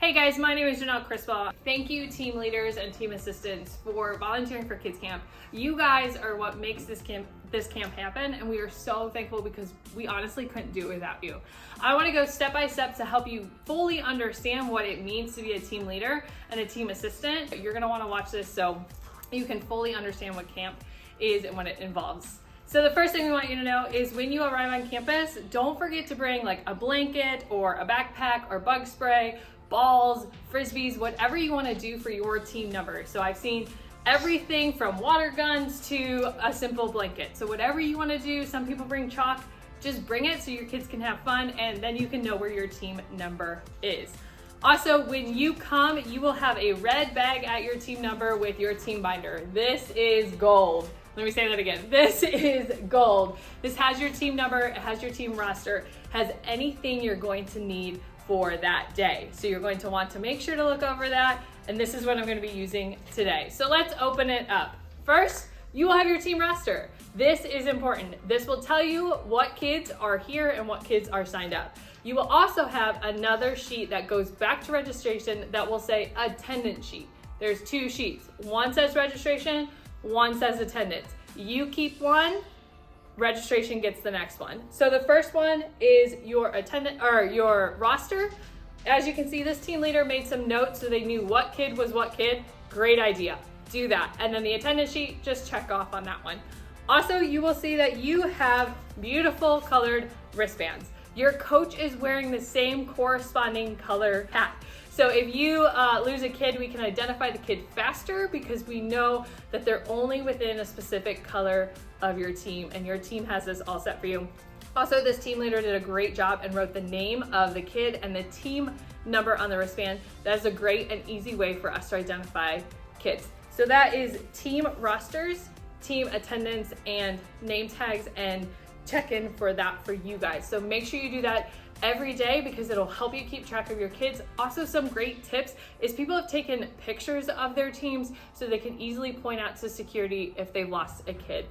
Hey guys, my name is Janelle Criswell. Thank you team leaders and team assistants for volunteering for Kids Camp. You guys are what makes this camp happen, and we are so thankful because we honestly couldn't do it without you. I want to go step by step to help you fully understand what it means to be a team leader and a team assistant. You're going to want to watch this so you can fully understand what camp is and what it involves. So the first thing we want you to know is when you arrive on campus, don't forget to bring like a blanket or a backpack or bug spray, balls, frisbees, whatever you want to do for your team number. So I've seen everything from water guns to a simple blanket. So whatever you want to do, some people bring chalk, just bring it so your kids can have fun and then you can know where your team number is. Also, when you come, you will have a red bag at your team number with your team binder. This is gold. Let me say that again. This is gold. This has your team number, it has your team roster, has anything you're going to need for that day. So you're going to want to make sure to look over that, and this is what I'm going to be using today. So let's open it up. First, you will have your team roster. This is important. This will tell you what kids are here and what kids are signed up. You will also have another sheet that goes back to registration that will say attendance sheet. There's two sheets. One says registration, one says attendance. You keep one, registration gets the next one. So the first one is your attendant or your roster. As you can see, this team leader made some notes so they knew what kid was what kid. Great idea. Do that. And then the attendance sheet, just check off on that one. Also, you will see that you have beautiful colored wristbands. Your coach is wearing the same corresponding color hat. So if you lose a kid, we can identify the kid faster because we know that they're only within a specific color of your team, and your team has this all set for you. Also, this team leader did a great job and wrote the name of the kid and the team number on the wristband. That is a great and easy way for us to identify kids. So that is team rosters, team attendance, and name tags, and check in for that for you guys. So make sure you do that every day because it'll help you keep track of your kids. Also, some great tips is people have taken pictures of their teams so they can easily point out to security if they've lost a kid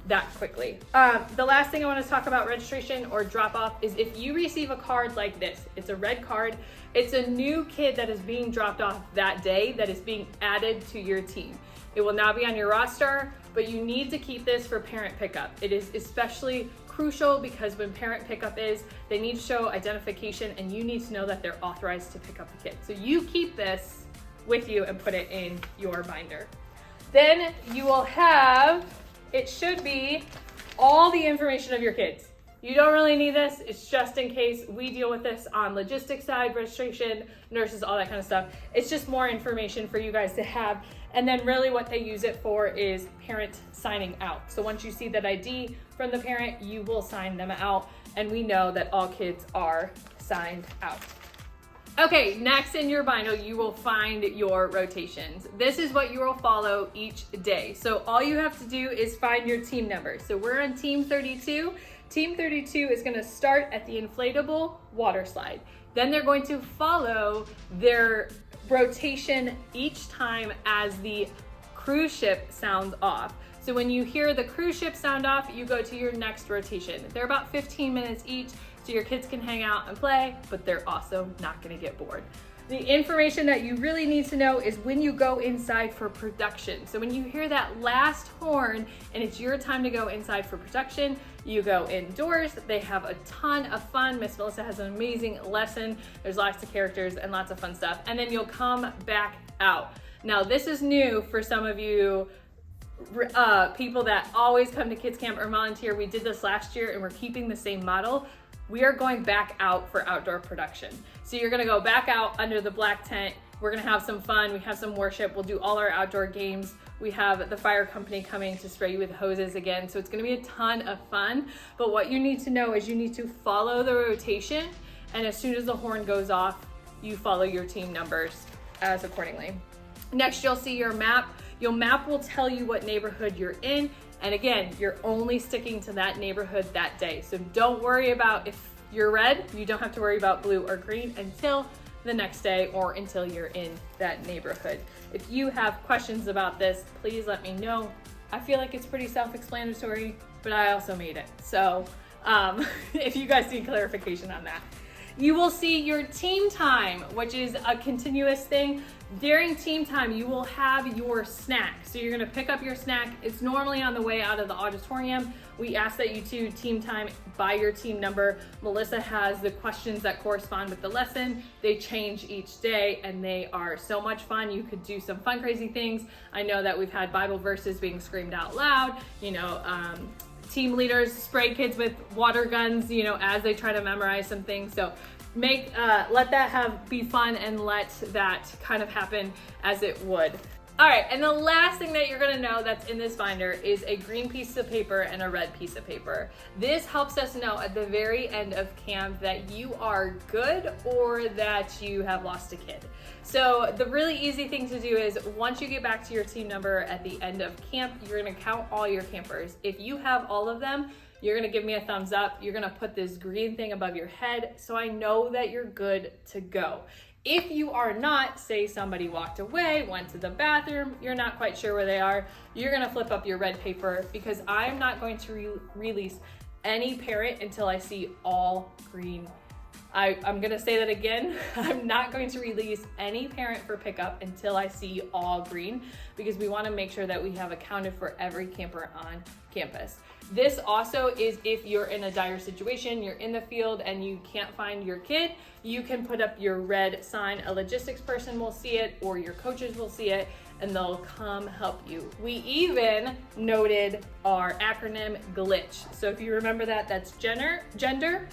that quickly. The last thing I want to talk about registration or drop off is if you receive a card like this, it's a red card, it's a new kid that is being dropped off that day that is being added to your team. It will now be on your roster, but you need to keep this for parent pickup. It is especially crucial because when parent pickup is, they need to show identification and you need to know that they're authorized to pick up the kid. So you keep this with you and put it in your binder. Then you will have, it should be all the information of your kids. You don't really need this, it's just in case. We deal with this on logistics side, registration, nurses, all that kind of stuff. It's just more information for you guys to have. And then really what they use it for is parent signing out. So once you see that ID from the parent, you will sign them out. And we know that all kids are signed out. Okay, next in your binder, you will find your rotations. This is what you will follow each day. So all you have to do is find your team number. So we're on team 32. Team 32 is gonna start at the inflatable water slide. Then they're going to follow their rotation each time as the cruise ship sounds off. So when you hear the cruise ship sound off, you go to your next rotation. They're about 15 minutes each, so your kids can hang out and play, but they're also not gonna get bored. The information that you really need to know is when you go inside for production. So when you hear that last horn and it's your time to go inside for production, you go indoors. They have a ton of fun. Miss Melissa has an amazing lesson. There's lots of characters and lots of fun stuff. And then you'll come back out. Now this is new for some of you people that always come to Kids Camp or volunteer. We did this last year and we're keeping the same model. We are going back out for outdoor production. So you're gonna go back out under the black tent. We're gonna have some fun. We have some worship. We'll do all our outdoor games. We have the fire company coming to spray you with hoses again. So it's gonna be a ton of fun. But what you need to know is you need to follow the rotation. And as soon as the horn goes off, you follow your team numbers as accordingly. Next, you'll see your map. Your map will tell you what neighborhood you're in. And again, you're only sticking to that neighborhood that day. So don't worry about if you're red, you don't have to worry about blue or green until the next day or until you're in that neighborhood. If you have questions about this, please let me know. I feel like it's pretty self-explanatory, but I also made it. So if you guys need clarification on that. You will see your team time, which is a continuous thing. During team time, you will have your snack. So you're gonna pick up your snack. It's normally on the way out of the auditorium. We ask that you do team time by your team number. Melissa has the questions that correspond with the lesson. They change each day and they are so much fun. You could do some fun, crazy things. I know that we've had Bible verses being screamed out loud, team leaders spray kids with water guns, as they try to memorize some things. So let that be fun and let that kind of happen as it would. All right, and the last thing that you're gonna know that's in this binder is a green piece of paper and a red piece of paper. This helps us know at the very end of camp that you are good or that you have lost a kid. So the really easy thing to do is once you get back to your team number at the end of camp, you're gonna count all your campers. If you have all of them, you're gonna give me a thumbs up. You're gonna put this green thing above your head so I know that you're good to go. If you are not, say somebody walked away, went to the bathroom, you're not quite sure where they are, you're gonna flip up your red paper because I'm not going to release any parent until I see all green. I'm gonna say that again. I'm not going to release any parent for pickup until I see all green because we wanna make sure that we have accounted for every camper on campus. This also is if you're in a dire situation, you're in the field and you can't find your kid, you can put up your red sign. A logistics person will see it or your coaches will see it and they'll come help you. We even noted our acronym GLITCH. So if you remember that, that's gender,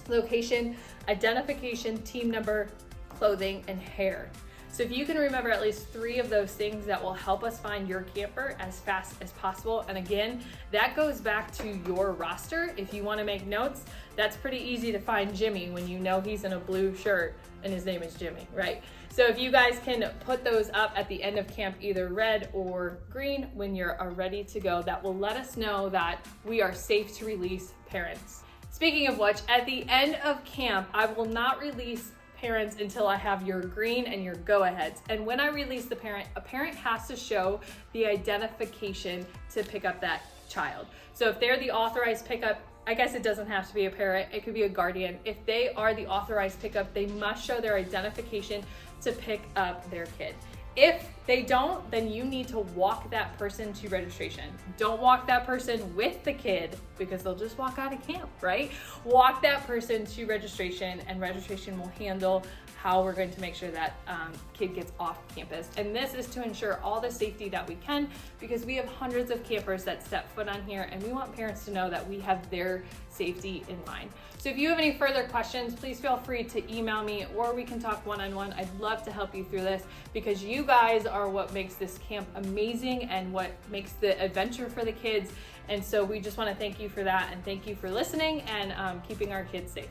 location, identification, team number, clothing, and hair. So if you can remember at least 3 of those things, that will help us find your camper as fast as possible. And again, that goes back to your roster. If you want to make notes, that's pretty easy to find Jimmy when you know he's in a blue shirt and his name is Jimmy, right? So if you guys can put those up at the end of camp, either red or green, when you're ready to go, that will let us know that we are safe to release parents. Speaking of which, at the end of camp, I will not release parents until I have your green and your go-aheads. And when I release the parent, a parent has to show the identification to pick up that child. So if they're the authorized pickup, I guess it doesn't have to be a parent, it could be a guardian. If they are the authorized pickup, they must show their identification to pick up their kid. If they don't, then you need to walk that person to registration. Don't walk that person with the kid because they'll just walk out of camp, right? Walk that person to registration and registration will handle how we're going to make sure that kid gets off campus. And this is to ensure all the safety that we can because we have hundreds of campers that step foot on here and we want parents to know that we have their safety in mind. So if you have any further questions, please feel free to email me or we can talk one-on-one. I'd love to help you through this because you guys are what makes this camp amazing and what makes the adventure for the kids. And so we just want to thank you for that and thank you for listening and keeping our kids safe.